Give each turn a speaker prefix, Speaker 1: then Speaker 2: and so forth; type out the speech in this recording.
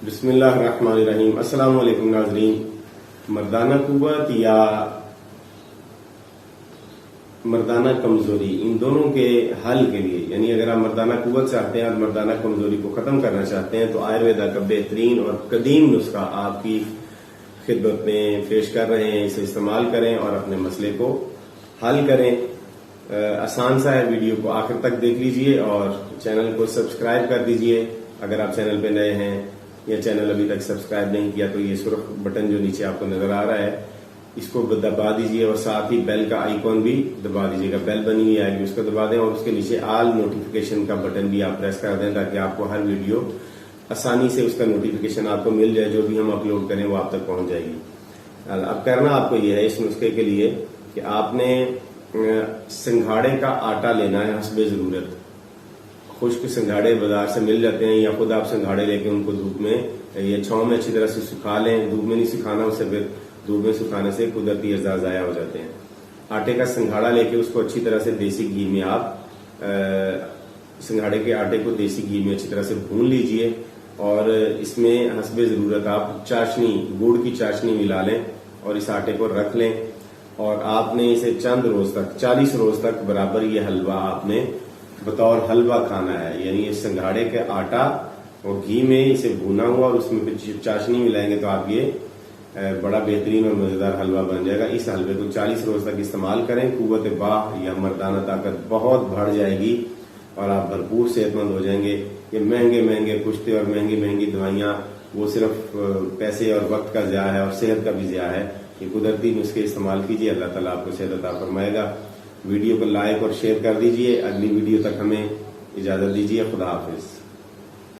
Speaker 1: بسم اللہ الرحمن الرحیم۔ السلام علیکم ناظرین۔ مردانہ قوت یا مردانہ کمزوری، ان دونوں کے حل کے لیے، یعنی اگر آپ مردانہ قوت چاہتے ہیں اور مردانہ کمزوری کو ختم کرنا چاہتے ہیں تو آیورویدا کا بہترین اور قدیم نسخہ آپ کی خدمت میں پیش کر رہے ہیں۔ اسے استعمال کریں اور اپنے مسئلے کو حل کریں۔ آسان سا ہے، ویڈیو کو آخر تک دیکھ لیجئے اور چینل کو سبسکرائب کر دیجئے اگر آپ چینل پہ نئے ہیں یا چینل ابھی تک سبسکرائب نہیں کیا تو یہ سرخ بٹن جو نیچے آپ کو نظر آ رہا ہے اس کو دبا دیجئے اور ساتھ ہی بیل کا آئیکن بھی دبا دیجئے گا۔ بیل بنی ہوئی آئے گی، اس کو دبا دیں اور اس کے نیچے آل نوٹیفیکیشن کا بٹن بھی آپ پریس کر دیں تاکہ آپ کو ہر ویڈیو آسانی سے اس کا نوٹیفیکیشن آپ کو مل جائے، جو بھی ہم اپلوڈ کریں وہ آپ تک پہنچ جائے گی۔ اب کرنا آپ کو یہ ہے اس نسخے کے لیے کہ آپ نے سنگھاڑے کا آٹا لینا ہے حسب ضرورت۔ خشک سنگھاڑے بازار سے مل جاتے ہیں یا خود آپ سنگھاڑے لے کے ان کو دھوپ میں یا چھاؤں میں اچھی طرح سے سکھا لیں۔ دھوپ میں نہیں سکھانا، اسے پھر دھوپ میں سکھانے سے قدرتی اجزاء ضائع ہو جاتے ہیں۔ آٹے کا سنگھاڑا لے کے اس کو اچھی طرح سے دیسی گھی میں آپ سنگھاڑے کے آٹے کو دیسی گھی میں اچھی طرح سے بھون لیجئے اور اس میں حسب ضرورت آپ چاشنی، گڑ کی چاشنی ملا لیں اور اس آٹے کو رکھ لیں اور آپ نے اسے چند روز تک، 40 روز تک برابر یہ حلوہ آپ نے بطور حلوہ کھانا ہے۔ یعنی یہ سنگھاڑے کے آٹا اور گھی میں اسے بھونا ہوا اور اس میں پھر چاشنی ملائیں گے تو آپ یہ بڑا بہترین اور مزیدار حلوہ بن جائے گا۔ اس حلوے کو 40 روز تک استعمال کریں، قوت باہ یا مردانہ طاقت بہت بڑھ جائے گی اور آپ بھرپور صحت مند ہو جائیں گے۔ یہ مہنگے مہنگے پشتے اور مہنگی دوائیاں وہ صرف پیسے اور وقت کا ضیاع ہے اور صحت کا بھی ضیاع ہے۔ یہ قدرتی نسخے استعمال کیجیے، اللہ تعالیٰ آپ کو صحت عطا فرمائے گا۔ ویڈیو کو لائک اور شیئر کر دیجیے۔ اگلی ویڈیو تک ہمیں اجازت دیجیے۔ خدا حافظ۔